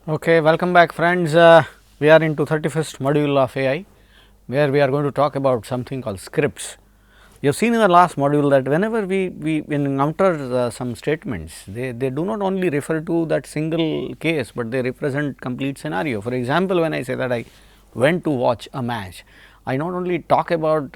Okay, welcome back friends. We are into 31st module of AI, where we are going to talk about something called scripts. You have seen in the last module that whenever we encounter some statements, they do not only refer to that single case, but they represent complete scenario. For example, when I say that I went to watch a match, I not only talk about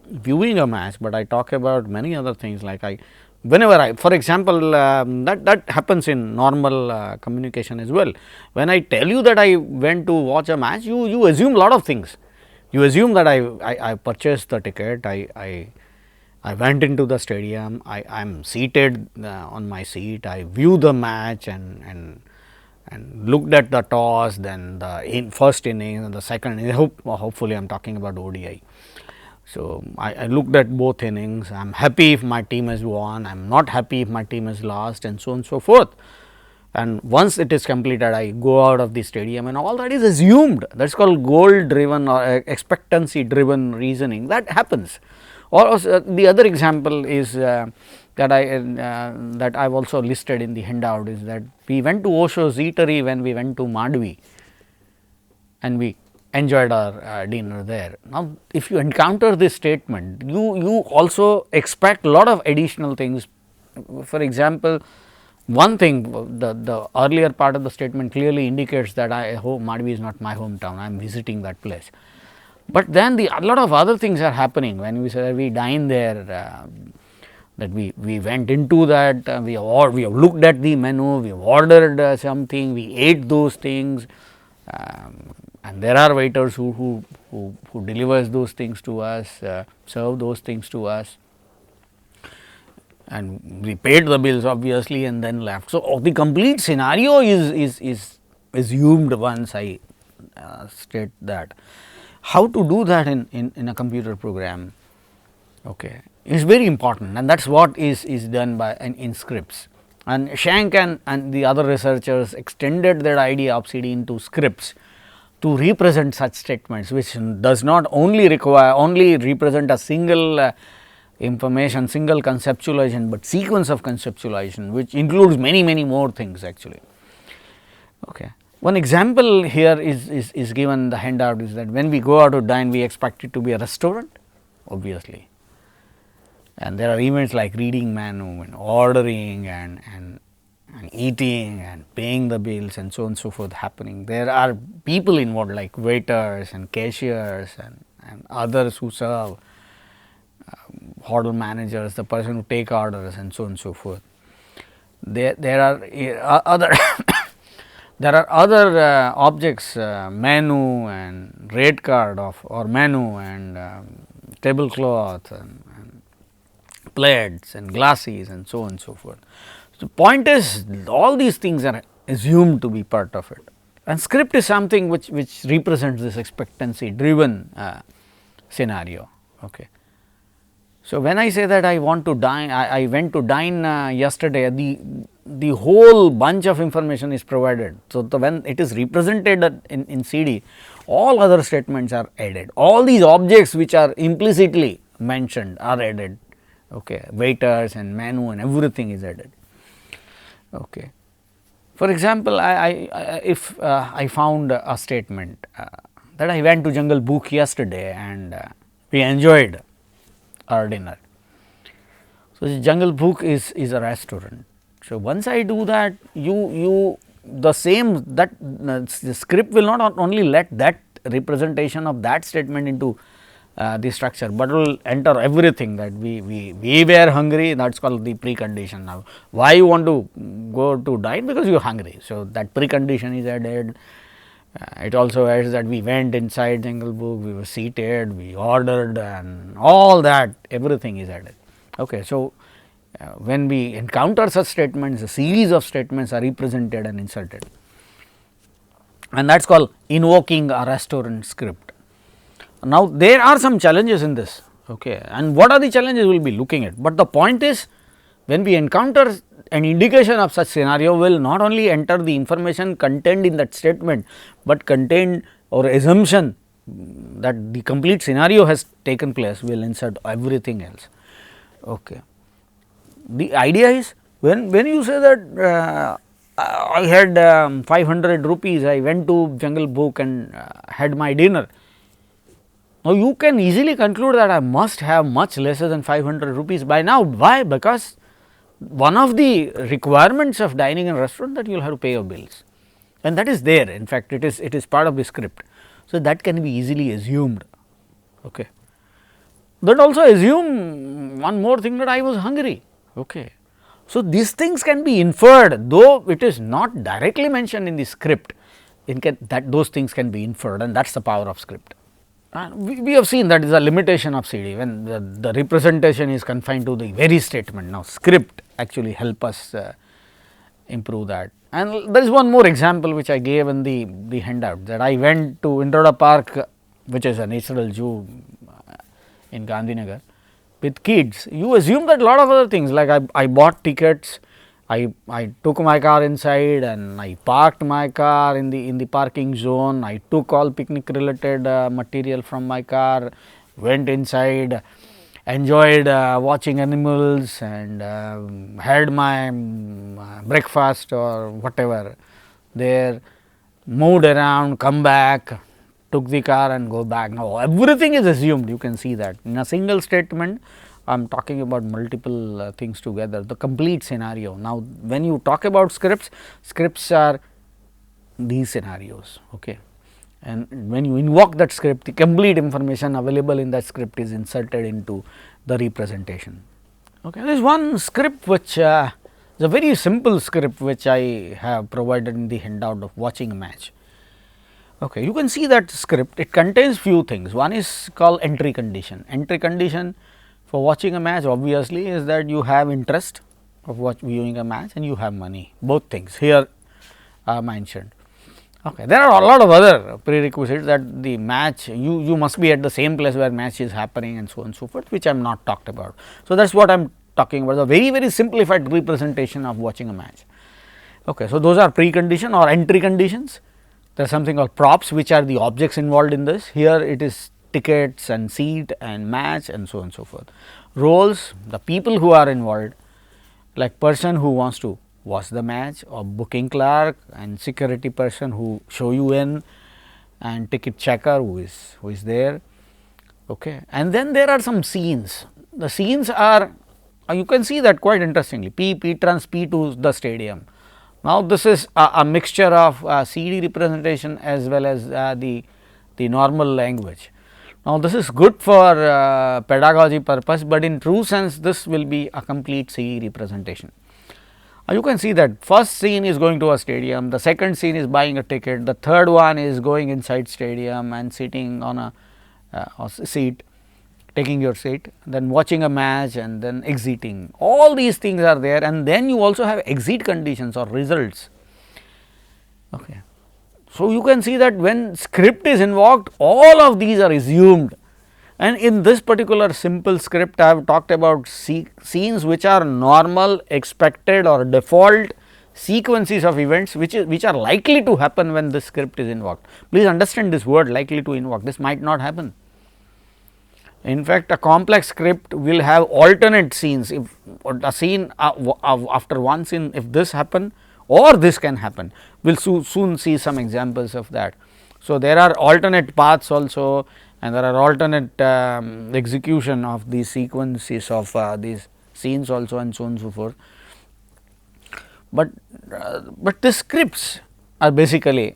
viewing a match, but I talk about many other things like whenever I, for example, that happens in normal communication as well. When I tell you that I went to watch a match, you assume a lot of things. You assume that I purchased the ticket, I went into the stadium, I am seated on my seat, I view the match and looked at the toss, then the first inning and the second inning. Hopefully I am talking about ODI. So, I looked at both innings. I am happy if my team has won, I am not happy if my team has lost, and so on and so forth. And once it is completed, I go out of the stadium, and all that is assumed. That is called goal driven or expectancy driven reasoning. That happens. Or the other example is that I have also listed in the handout is that we went to Osho's eatery when we went to Madhvi, and we enjoyed our dinner there. Now, if you encounter this statement, you also expect a lot of additional things. For example, one thing, the earlier part of the statement clearly indicates that Madhvi is not my hometown, I am visiting that place. But then a lot of other things are happening when we say we dine there, that we went into that, we have looked at the menu, we have ordered something, we ate those things, and there are waiters who delivers those things to us, serve those things to us, and we paid the bills obviously and then left. So, the complete scenario is assumed once I state that. How to do that in a computer program, okay, is very important, and that is what is done by in scripts. And Shank and the other researchers extended their idea of CD into scripts to represent such statements, which does not only represent a single information, single conceptualization, but sequence of conceptualization, which includes many more things actually. Okay. One example here is given the handout is that when we go out to dine, we expect it to be a restaurant, obviously, and there are events like reading menu and ordering and eating and paying the bills and so on and so forth happening. There are people involved like waiters and cashiers and others who serve, hotel managers, the person who take orders and so on and so forth. There are other there are other objects, menu and rate card or menu and tablecloth and plates and glasses and so on and so forth. So, point is all these things are assumed to be part of it, and script is something which represents this expectancy driven scenario. Okay. So, when I say that I want to dine, I went to dine yesterday, the whole bunch of information is provided. So, when it is represented in CD, all other statements are added, all these objects which are implicitly mentioned are added, okay, waiters and menu and everything is added. Okay. For example, if I found a statement that I went to Jungle Book yesterday and we enjoyed our dinner. So, the Jungle Book is a restaurant. So, once I do that, the same that the script will not only let that representation of that statement into the structure, but will enter everything that we were hungry, that is called the precondition. Now, why you want to go to dine? Because you are hungry. So, that precondition is added. It also adds that we went inside Jungle Book, we were seated, we ordered and all that, everything is added. Okay. So, when we encounter such statements, a series of statements are represented and inserted, and that is called invoking a restaurant script. Now, there are some challenges in this, okay, and what are the challenges we will be looking at, but the point is when we encounter an indication of such scenario, will not only enter the information contained in that statement, but contain or assumption that the complete scenario has taken place, will insert everything else. Okay. The idea is when you say that I had 500 rupees, I went to Jungle Book and had my dinner. Now, you can easily conclude that I must have much lesser than 500 rupees by now. Why? Because one of the requirements of dining in a restaurant that you will have to pay your bills, and that is there. In fact, it is part of the script. So, that can be easily assumed. Okay. That also assume one more thing, that I was hungry. Okay. So, these things can be inferred, though it is not directly mentioned in the script, that those things can be inferred, and that is the power of script. We have seen that is a limitation of CD, when the representation is confined to the very statement. Now, script actually help us improve that. And there is one more example which I gave in the handout, that I went to Indora Park, which is a natural zoo in Gandhinagar, with kids. You assume that a lot of other things, like I bought tickets, I took my car inside and I parked my car in the parking zone. I took all picnic related material from my car, went inside, enjoyed watching animals, and had my breakfast or whatever there, moved around, come back, took the car and go back. Now, everything is assumed. You can see that in a single statement. I am talking about multiple things together, the complete scenario. Now, when you talk about scripts, scripts are these scenarios. Okay. And when you invoke that script, the complete information available in that script is inserted into the representation. Okay. There is one script which is a very simple script which I have provided in the handout of watching a match. Okay. You can see that script, it contains few things. One is called entry condition. Entry condition for watching a match obviously is that you have interest of viewing a match and you have money, both things here are mentioned. Okay. There are a lot of other prerequisites, that the match, you must be at the same place where match is happening and so on and so forth, which I am not talked about. So, that is what I am talking about, the very simplified representation of watching a match. Okay. So, those are precondition or entry conditions. There is something called props, which are the objects involved in this. Here it is tickets and seat and match and so on and so forth. Roles, the people who are involved, like person who wants to watch the match, or booking clerk and security person who show you in, and ticket checker who is there. Okay. And then there are some scenes. The scenes are, you can see that quite interestingly, P trans P to the stadium. Now, this is a mixture of CD representation as well as the normal language. Now, this is good for pedagogy purpose, but in true sense this will be a complete CD representation. You can see that first scene is going to a stadium, the second scene is buying a ticket, the third one is going inside stadium and sitting on a seat, taking your seat, then watching a match and then exiting. All these things are there, and then you also have exit conditions or results. Okay. So, you can see that when script is invoked, all of these are assumed, and in this particular simple script I have talked about scenes which are normal, expected or default sequences of events which are likely to happen when this script is invoked. Please understand this word, likely to invoke, this might not happen. In fact, a complex script will have alternate scenes. If a scene after one scene, if this happen or this can happen, we will soon see some examples of that. So, there are alternate paths also, and there are alternate execution of these sequences of these scenes also, and so on and so forth. But the scripts are basically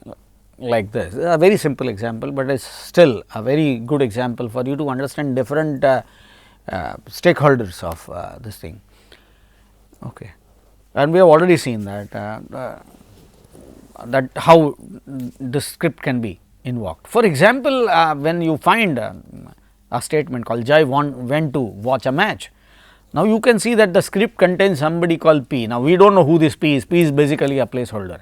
like this. This is a very simple example, but it is still a very good example for you to understand different stakeholders of this thing. Okay. And we have already seen that that how the script can be invoked. For example, when you find a statement called Jai went to watch a match. Now, you can see that the script contains somebody called P. Now, we do not know who this P is basically a placeholder.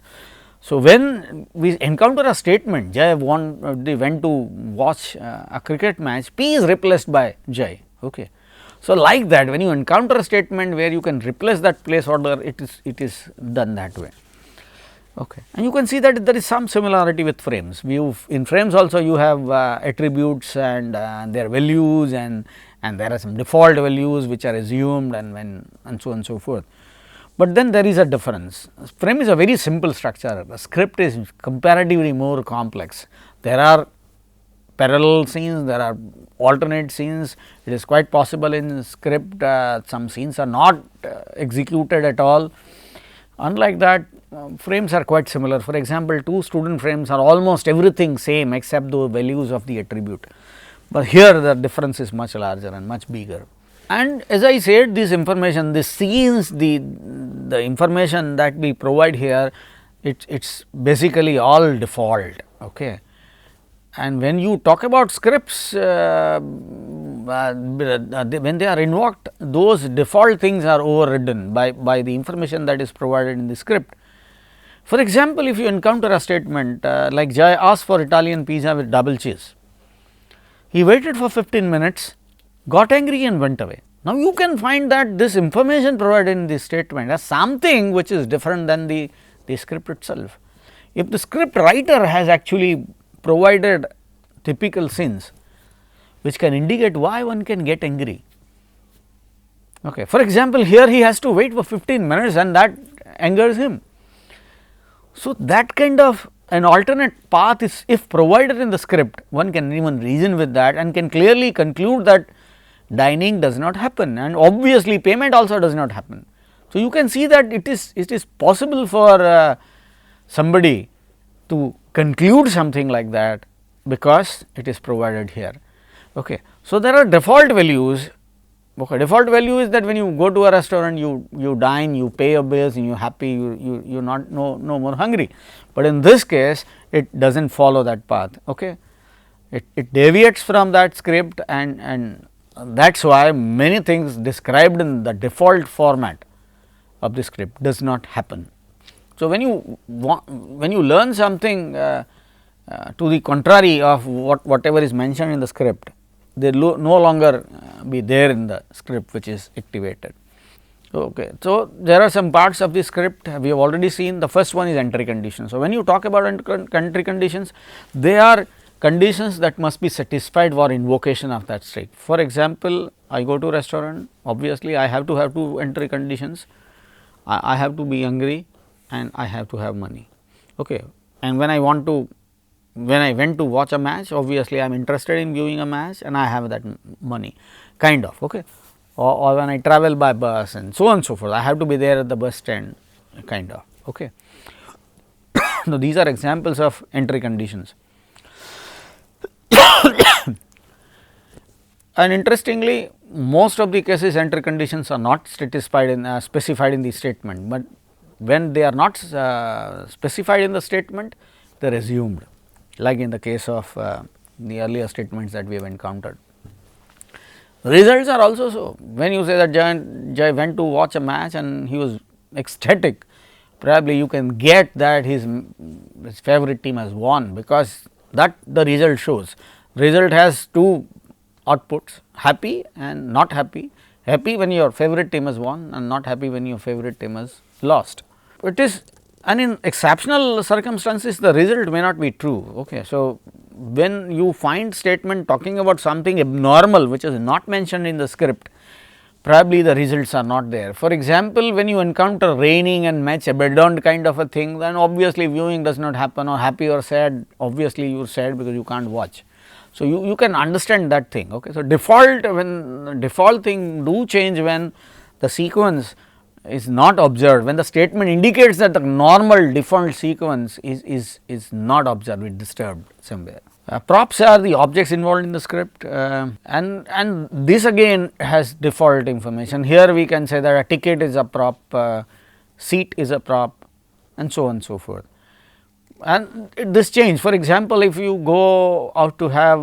So, when we encounter a statement Jai went to watch a cricket match, P is replaced by Jai. Okay. So, like that, when you encounter a statement where you can replace that placeholder, it is done that way. Okay. And you can see that there is some similarity with frames. In frames also you have attributes and their values, and there are some default values which are assumed and so on and so forth. but then there is a difference. Frame is a very simple structure, the script is comparatively more complex. There are parallel scenes, there are alternate scenes. It is quite possible in script some scenes are not executed at all. Unlike that, frames are quite similar. For example, two student frames are almost everything same except the values of the attribute, but here the difference is much larger and much bigger. And as I said, this information, the scenes, the information that we provide here, it's basically all default. Okay. And when you talk about scripts, when they are invoked, those default things are overridden by the information that is provided in the script. For example, if you encounter a statement like Jai asked for Italian pizza with double cheese, he waited for 15 minutes, got angry and went away. Now, you can find that this information provided in this statement as something which is different than the script itself. If the script writer has actually provided typical scenes which can indicate why one can get angry. Okay. For example, here he has to wait for 15 minutes and that angers him. So, that kind of an alternate path is, if provided in the script, one can even reason with that and can clearly conclude that dining does not happen, and obviously payment also does not happen. So, you can see that it is possible for somebody to conclude something like that because it is provided here. Okay. So, there are default values. Okay. Default value is that when you go to a restaurant, you dine, you pay your bills and you are happy, you not no more hungry, but in this case it does not follow that path. Okay. It deviates from that script, and that is why many things described in the default format of the script does not happen. So, when you learn something to the contrary of whatever is mentioned in the script, they no longer be there in the script which is activated. Okay. So, there are some parts of the script we have already seen. The first one is entry conditions. So, when you talk about entry conditions, they are conditions that must be satisfied for invocation of that state. For example, I go to restaurant, obviously I have to have two entry conditions. I have to be hungry and I have to have money. Okay. And when I went to watch a match, obviously I am interested in viewing a match and I have that money, kind of. Okay. Or when I travel by bus and so on and so forth, I have to be there at the bus stand, kind of. Okay. Now, these are examples of entry conditions. And interestingly, most of the cases entry conditions are not specified in the statement, but when they are not specified in the statement, they are assumed, like in the case of the earlier statements that we have encountered. Results are also so. When you say that Jai went to watch a match and he was ecstatic, probably you can get that his favorite team has won, because that the result shows. Result has two outputs, happy and not happy. Happy when your favorite team has won and not happy when your favorite team has lost. It is, and in exceptional circumstances the result may not be true. Okay. So, when you find statement talking about something abnormal which is not mentioned in the script, probably the results are not there. For example, when you encounter raining and match abandoned kind of a thing, then obviously viewing does not happen, or happy or sad, obviously you are sad because you can't watch. So, you can understand that thing. Okay. So, default thing do change when the sequence is not observed, when the statement indicates that the normal default sequence is not observed, it disturbed somewhere. Props are the objects involved in the script, and this again has default information. Here we can say that a ticket is a prop, seat is a prop, and so on and so forth. And this change, for example, if you go out to have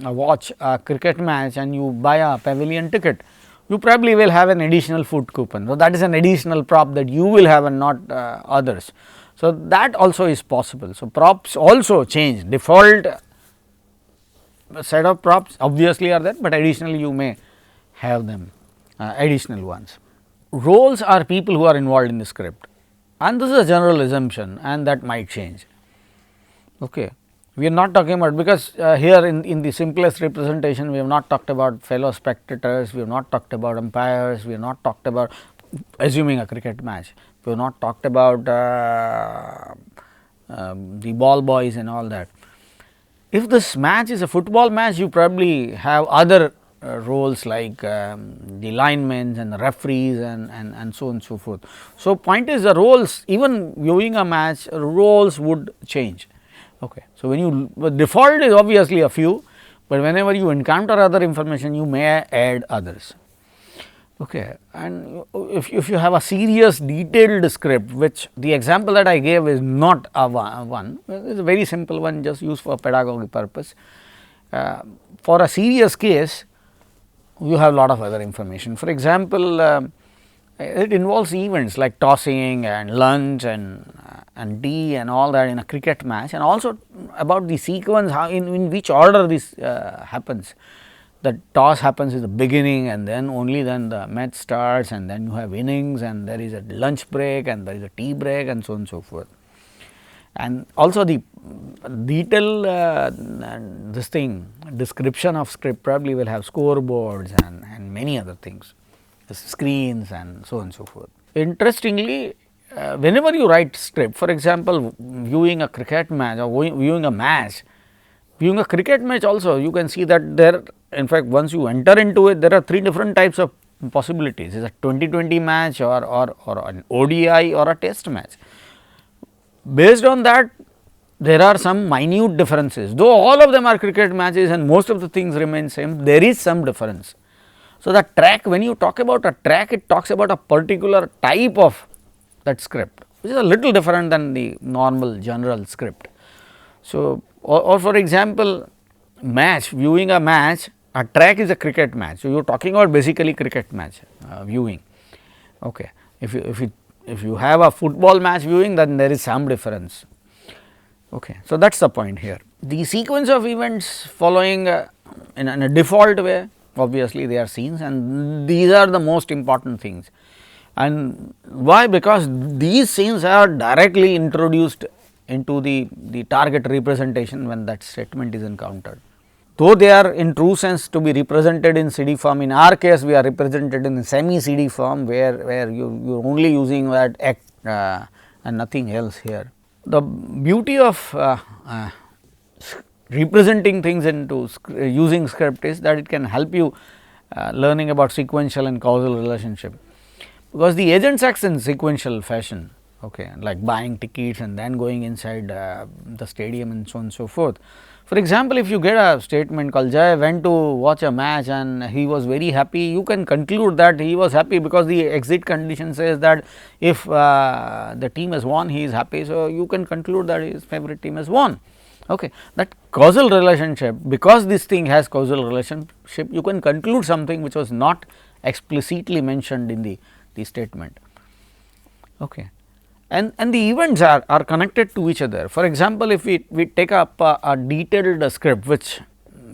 watch a cricket match and you buy a pavilion ticket, you probably will have an additional food coupon. So, that is an additional prop that you will have and not others. So, that also is possible. So, props also change, default set of props obviously are there, but additionally you may have them additional ones. Roles are people who are involved in the script, and this is a general assumption and that might change. Okay. We are not talking about, because here in the simplest representation we have not talked about fellow spectators, we have not talked about umpires, we have not talked about assuming a cricket match, we have not talked about the ball boys and all that. If this match is a football match, you probably have other roles like the linemen and the referees and so on and so forth. So, point is the roles, even viewing a match, roles would change. Okay. So, when you default is obviously a few, but whenever you encounter other information, you may add others. Okay. And if you have a serious detailed script, which the example that I gave is not a one, it is a very simple one, just used for pedagogic purpose. For a serious case, you have a lot of other information. For example, it involves events like tossing and lunge and tea and all that in a cricket match, and also about the sequence, how in which order this happens. The toss happens in the beginning, and then only then the match starts, and then you have innings, and there is a lunch break, and there is a tea break, and so on and so forth. And also the detail this thing description of script probably will have scoreboards and many other things, screens and so on and so forth. Interestingly, whenever you write script, for example, viewing a cricket match or viewing a match, viewing a cricket match also, you can see that there, in fact, once you enter into it, there are 3 different types of possibilities. It is a 2020 match or an ODI or a test match. Based on that, there are some minute differences, though all of them are cricket matches and most of the things remain same, there is some difference. So, the track, when you talk about a track, it talks about a particular type of that script, which is a little different than the normal general script. So, or for example, match, viewing a match, a track is a cricket match. So, you are talking about basically cricket match viewing. Okay. If you have a football match viewing, then there is some difference. Okay. So, that is the point here. The sequence of events following in a default way, obviously they are scenes, and these are the most important things. And why? Because these scenes are directly introduced into the target representation when that statement is encountered. Though they are in true sense to be represented in CD form, in our case we are represented in semi CD form, where you are only using that act and nothing else here. The beauty of representing things into using script is that it can help you learning about sequential and causal relationship, because the agents acts in sequential fashion, okay, like buying tickets and then going inside the stadium and so on and so forth. For example, if you get a statement called Jay went to watch a match and he was very happy, you can conclude that he was happy because the exit condition says that if the team has won, he is happy. So, you can conclude that his favorite team has won. Okay. That causal relationship, because this thing has causal relationship, you can conclude something which was not explicitly mentioned in the statement. Okay. And the events are connected to each other. For example, if we take up a detailed script, which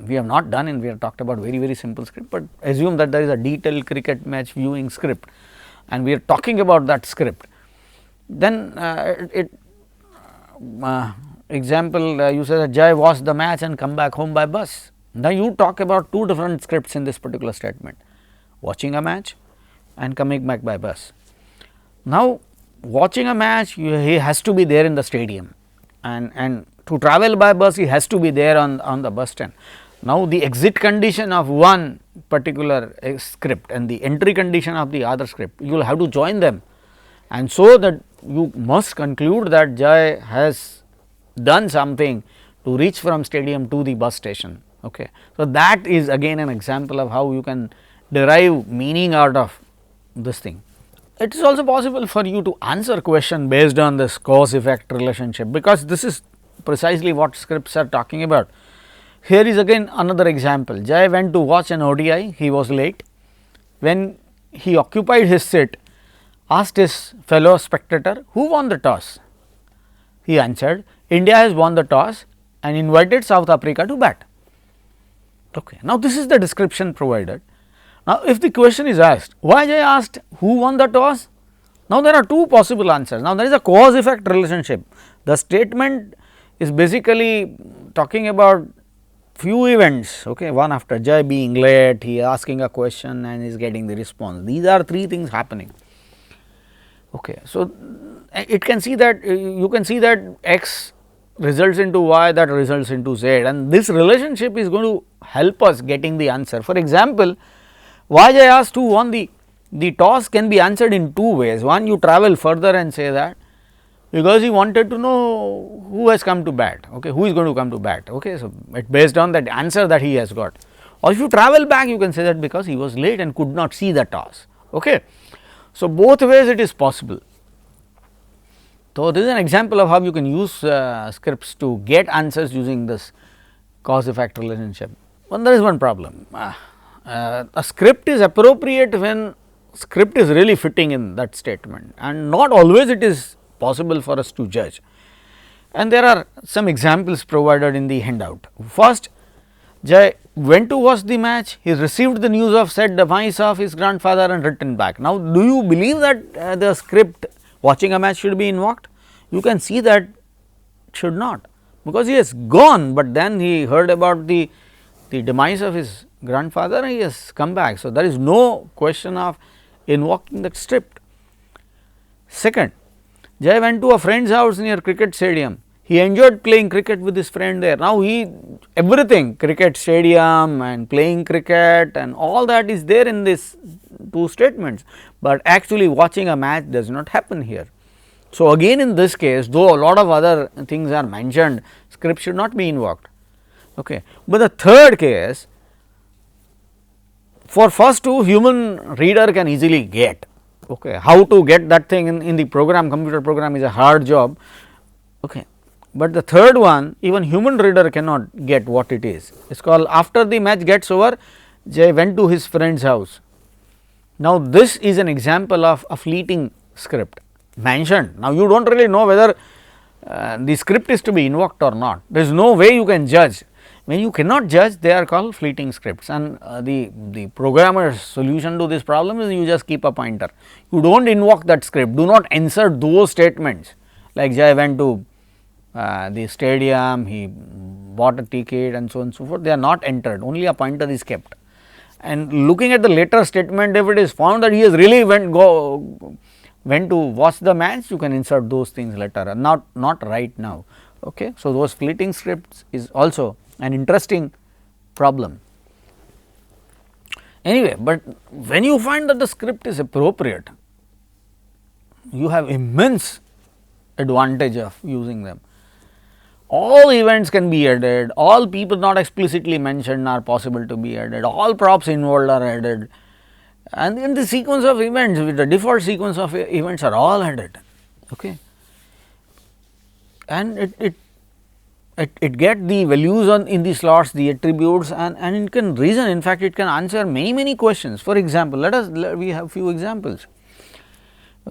we have not done and we have talked about very simple script, but assume that there is a detailed cricket match viewing script and we are talking about that script, then example you say that Jai watched the match and come back home by bus. Now, you talk about 2 different scripts in this particular statement, watching a match and coming back by bus. Now, watching a match, he has to be there in the stadium, and to travel by bus he has to be there on the bus stand. Now, the exit condition of one particular script and the entry condition of the other script, you will have to join them, and so that you must conclude that Jai has done something to reach from stadium to the bus station. Okay. So, that is again an example of how you can derive meaning out of this thing. It is also possible for you to answer question based on this cause effect relationship, because this is precisely what scripts are talking about. Here is again another example. Jai went to watch an ODI, he was late. When he occupied his seat, asked his fellow spectator, who won the toss? He answered, India has won the toss and invited South Africa to bat. Okay. Now, this is the description provided. Now, if the question is asked, why Jai asked who won the toss? Now, there are 2 possible answers. Now, there is a cause effect relationship. The statement is basically talking about few events, okay, one after Jai being late, he asking a question and is getting the response. These are 3 things happening. Okay. So, it can see that you can see that x results into y, that results into z, and this relationship is going to help us getting the answer. For example, why I asked who won the toss can be answered in two ways. One, you travel further and say that because he wanted to know who has come to bat, okay, who is going to come to bat. Okay. So, it based on that answer that he has got, or if you travel back you can say that because he was late and could not see the toss. Okay. So, both ways it is possible. So, this is an example of how you can use scripts to get answers using this cause effect relationship. But there is one problem. A script is appropriate when script is really fitting in that statement, and not always it is possible for us to judge. And there are some examples provided in the handout. First, Jay went to watch the match, he received the news of said demise of his grandfather and returned back. Now, do you believe that the script watching a match should be invoked? You can see that it should not, because he has gone, but then he heard about the demise of his grandfather and he has come back. So, there is no question of invoking that script. Second, Jay went to a friend's house near cricket stadium. He enjoyed playing cricket with his friend there. Now, everything cricket stadium and playing cricket and all that is there in these two statements, but actually watching a match does not happen here. So, again in this case, though a lot of other things are mentioned, script should not be invoked. Okay. But the third case, for first two, human reader can easily get. Okay. How to get that thing in the program, computer program is a hard job. Okay. But the third one, even human reader cannot get what it is. It is called after the match gets over, Jay went to his friend's house. Now, this is an example of a fleeting script mentioned. Now, you do not really know whether the script is to be invoked or not. There is no way you can judge. When you cannot judge, they are called fleeting scripts, and the programmer's solution to this problem is you just keep a pointer. You do not invoke that script, do not insert those statements like Jay went to the stadium, he bought a ticket and so on and so forth. They are not entered, only a pointer is kept. And looking at the later statement, if it is found that he has really went to watch the match, you can insert those things later and not right now. Okay. So, those fleeting scripts is also an interesting problem. Anyway, but when you find that the script is appropriate, you have immense advantage of using them. All events can be added, all people not explicitly mentioned are possible to be added, all props involved are added, and in the sequence of events, with the default sequence of events are all added. Okay. And it get the values in the slots, the attributes, and it can reason. In fact, it can answer many questions. For example, we have few examples.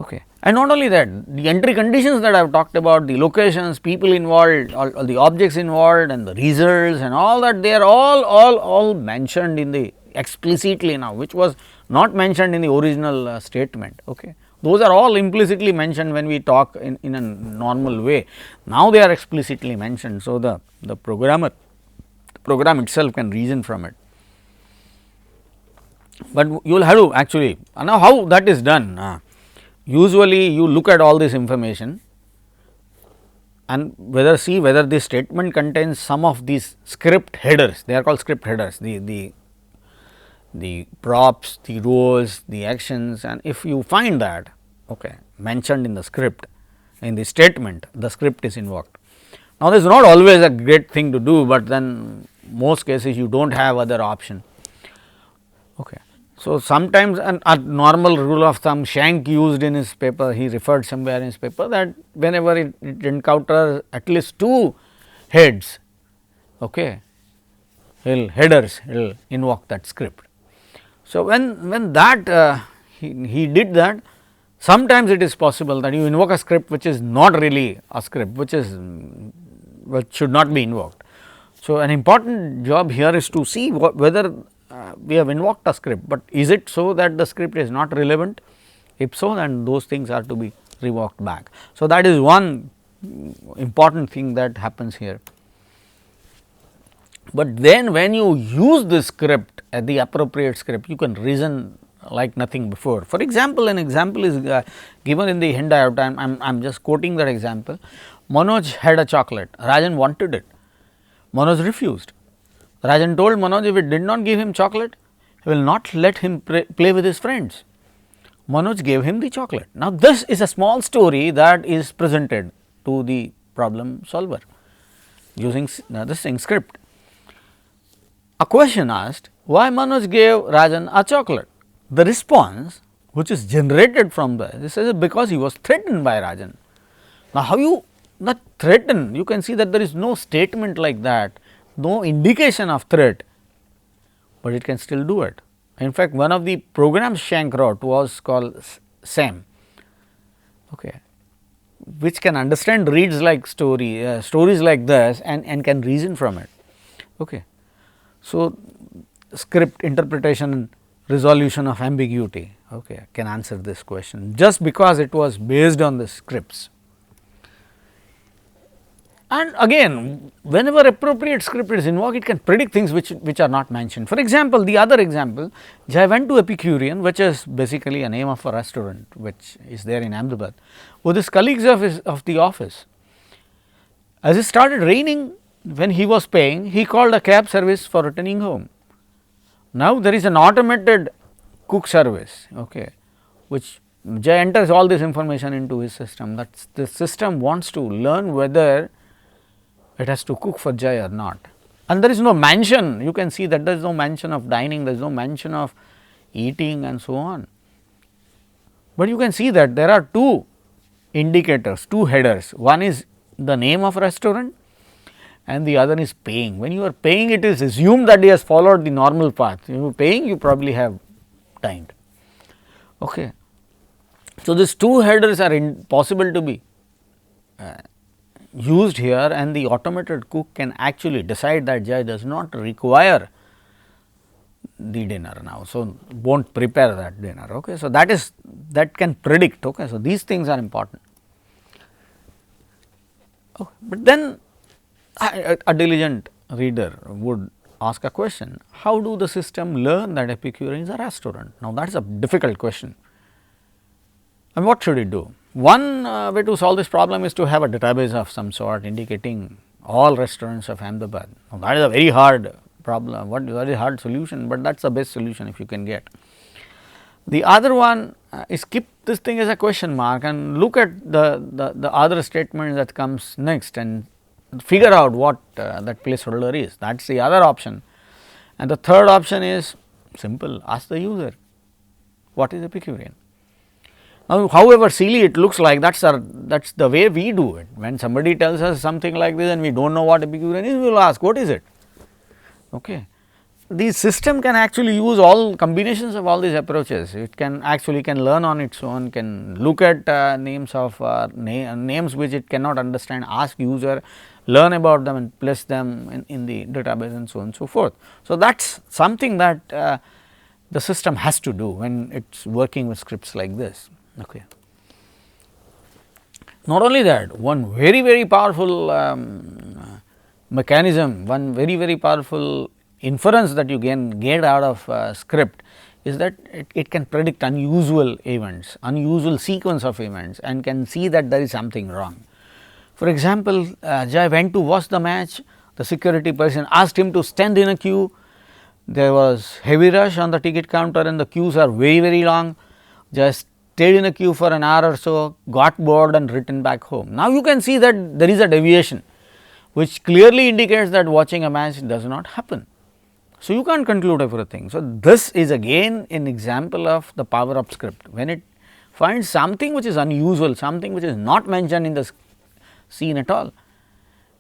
Okay. And not only that, the entry conditions that I have talked about, the locations, people involved, all the objects involved and the results and all that, they are all mentioned in the explicitly now, which was not mentioned in the original statement. Okay. Those are all implicitly mentioned when we talk in a normal way. Now, they are explicitly mentioned. So, the program itself can reason from it. But you will have to actually, now how that is done? Usually, you look at all this information and see whether this statement contains some of these script headers. They are called script headers, the props, the roles, the actions, and if you find that mentioned in the script, in the statement, the script is invoked. Now, this is not always a great thing to do, but then most cases you do not have other option. Okay. So, sometimes a normal rule of thumb, Schenck used in his paper, he referred somewhere in his paper that whenever it encounters at least two heads, headers, he will invoke that script. So, when that he did that, sometimes it is possible that you invoke a script which is not really a script, which should not be invoked. So, an important job here is to see whether we have invoked a script, but is it so that the script is not relevant? If so, then those things are to be revoked back. So, that is one important thing that happens here. But then when you use this script, the appropriate script, you can reason like nothing before. For example, an example is given in the handout. I am just quoting that example. Manoj had a chocolate. Rajan wanted it. Manoj refused. Rajan told Manoj if it did not give him chocolate, he will not let him play with his friends. Manoj gave him the chocolate. Now, this is a small story that is presented to the problem solver using this script. A question asked, why Manoj gave Rajan a chocolate? The response which is generated from this is because he was threatened by Rajan. Now, how you not threaten? You can see that there is no statement like that, no indication of threat, but it can still do it. In fact, one of the programs Shank wrote was called SAM, okay, which can understand reads like stories like this and can reason from it. Okay. So, script interpretation and resolution of ambiguity, okay, can answer this question just because it was based on the scripts. And again, whenever appropriate script is invoked, it can predict things which are not mentioned. For example, the other example, Jai went to Epicurean, which is basically a name of a restaurant which is there in Ahmedabad, with his colleagues of the office. As it started raining, when he was paying, he called a cab service for returning home. Now, there is an automated cook service, okay, which Jai enters all this information into his system. That the system wants to learn whether it has to cook for Jai or not. And there is no mention, you can see that there is no mention of dining, there is no mention of eating and so on. But you can see that there are two indicators, two headers. One is the name of restaurant and the other is paying. When you are paying, it is assumed that he has followed the normal path. You are paying, you probably have dined. Okay. So, these two headers are possible to be used here, and the automated cook can actually decide that Jai does not require the dinner now. So, will not prepare that dinner. Okay. So, that can predict. Okay. So, these things are important. Okay. But then a diligent reader would ask a question, how do the system learn that Epicurean is a restaurant? Now, that is a difficult question, and what should it do? One way to solve this problem is to have a database of some sort indicating all restaurants of Ahmedabad. Now, that is a very hard problem, very hard solution, but that is the best solution if you can get. The other one is keep this thing as a question mark and look at the other statement that comes next and figure out what that placeholder is. That is the other option. And the third option is simple, ask the user what is Epicurean. Now, however silly it looks like, that is the way we do it. When somebody tells us something like this and we do not know what Epicurean is, we will ask what is it. Okay. The system can actually use all combinations of all these approaches. It can actually learn on its own, can look at names of names which it cannot understand, ask user, learn about them and place them in the database and so on and so forth. So, that is something that the system has to do when it is working with scripts like this. Okay. Not only that, one very powerful mechanism, one very powerful inference that you can get out of script is that it can predict unusual events, unusual sequence of events and can see that there is something wrong. For example, Jai went to watch the match, the security person asked him to stand in a queue, there was heavy rush on the ticket counter and the queues are very long. Jai stayed in a queue for an hour or so, got bored and returned back home. Now, you can see that there is a deviation which clearly indicates that watching a match does not happen. So, you can't conclude everything. So, this is again an example of the power of script. When it finds something which is unusual, something which is not mentioned in the scene at all,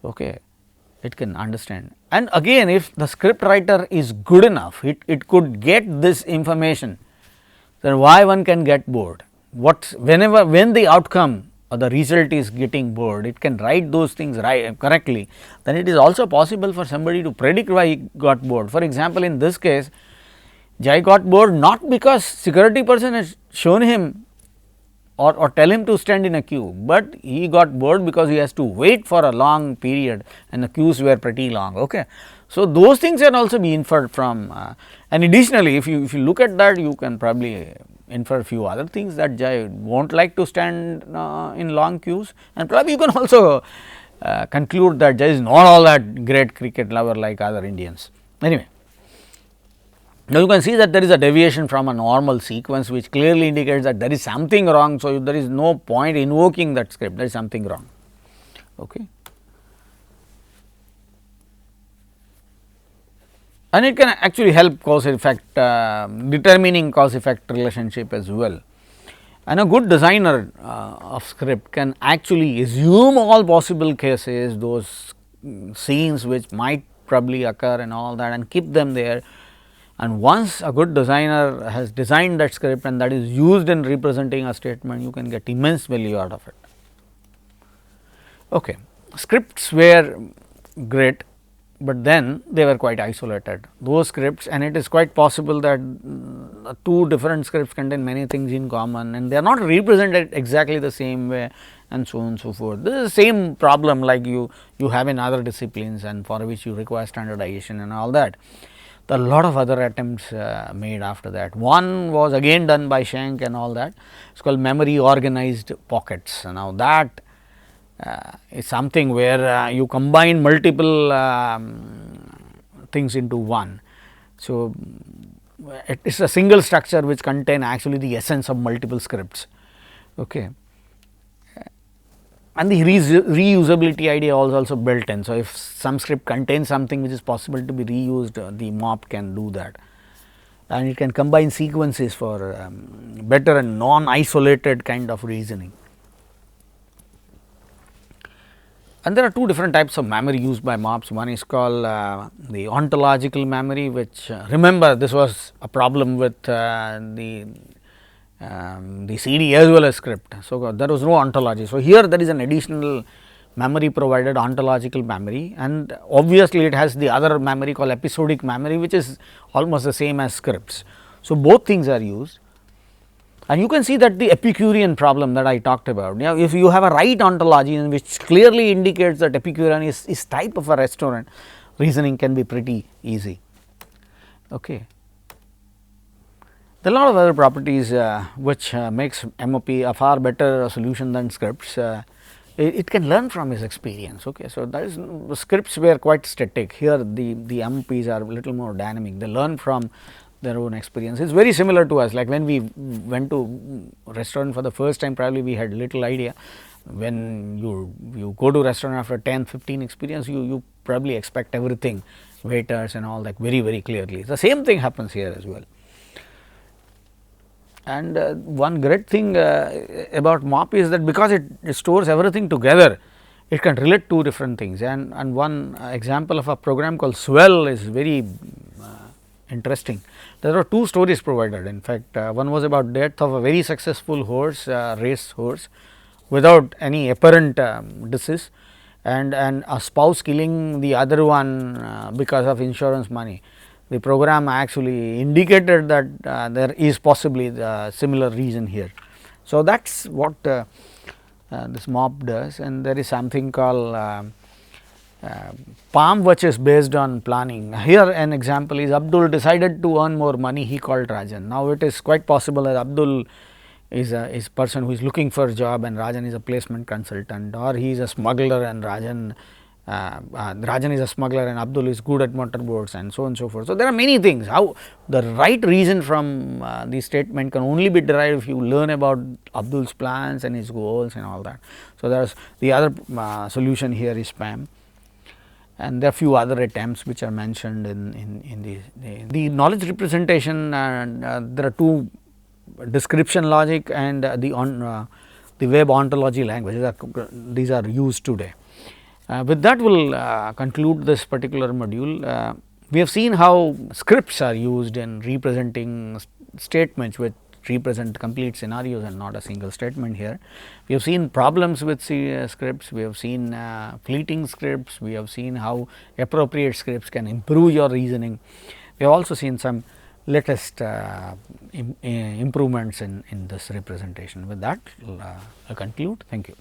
okay, it can understand. And again, if the script writer is good enough, it could get this information, then why one can get bored. When the outcome or the result is getting bored, it can write those things correctly, then it is also possible for somebody to predict why he got bored. For example, in this case, Jai got bored not because security person has shown him or tell him to stand in a queue, but he got bored because he has to wait for a long period and the queues were pretty long. Okay. So, those things can also be inferred from and additionally if you look at that, you can probably infer a few other things, that Jai won't like to stand in long queues, and probably you can also conclude that Jai is not all that great cricket lover like other Indians. Anyway, now you can see that there is a deviation from a normal sequence, which clearly indicates that there is something wrong. So, there is no point invoking that script, there is something wrong. Okay. And it can actually help cause effect determining cause effect relationship as well. And a good designer of script can actually assume all possible cases, those scenes which might probably occur and all that, and keep them there. And once a good designer has designed that script and that is used in representing a statement, you can get immense value out of it. Okay. Scripts were great, but then they were quite isolated. Those scripts, and it is quite possible that two different scripts contain many things in common and they are not represented exactly the same way, and so on and so forth. This is the same problem like you have in other disciplines, and for which you require standardization and all that. There are a lot of other attempts made after that. One was again done by Schenck and all that. It is called memory organized pockets. Now, that is something where you combine multiple things into one. So, it is a single structure which contain actually the essence of multiple scripts. Okay. And the reusability idea was also built in. So, if some script contains something which is possible to be reused, the MOP can do that, and it can combine sequences for better and non-isolated kind of reasoning. And there are two different types of memory used by MOPs. One is called the ontological memory, which remember this was a problem with the CD as well as script. So, there was no ontology. So, here there is an additional memory provided, ontological memory, and obviously it has the other memory called episodic memory, which is almost the same as scripts. So, both things are used, and you can see that the Epicurean problem that I talked about. Now, if you have a right ontology which clearly indicates that Epicurean is type of a restaurant, reasoning can be pretty easy. Okay. There are a lot of other properties which makes MOP a far better solution than scripts. It can learn from his experience. Okay. So, that is scripts were quite static. Here the MOPs are a little more dynamic. They learn from their own experience. It is very similar to us, like when we went to restaurant for the first time, probably we had little idea. When you go to restaurant after 10-15 experience, you probably expect everything, waiters and all that very clearly. The same thing happens here as well. And one great thing about MOP is that because it stores everything together, it can relate to different things. And one example of a program called Swell is very interesting. There are two stories provided. In fact, one was about death of a very successful horse, race horse, without any apparent disease, and a spouse killing the other one because of insurance money. The program actually indicated that there is possibly the similar reason here. So, that is what this MOP does, and there is something called PALM, which is based on planning. Here an example is Abdul decided to earn more money, he called Rajan. Now, it is quite possible that Abdul is a person who is looking for a job and Rajan is a placement consultant, or he is a smuggler and Rajan is a smuggler and Abdul is good at motorboats, and so on and so forth. So, there are many things. How the right reason from the statement can only be derived if you learn about Abdul's plans and his goals and all that. So, there is the other solution here is PAM, and there are few other attempts which are mentioned in the knowledge representation. There are two: description logic and the web ontology language. These are used today. With that, we will conclude this particular module. We have seen how scripts are used in representing statements which represent complete scenarios and not a single statement here. We have seen problems with scripts, we have seen fleeting scripts, we have seen how appropriate scripts can improve your reasoning. We have also seen some latest improvements in this representation. With that, I conclude. Thank you.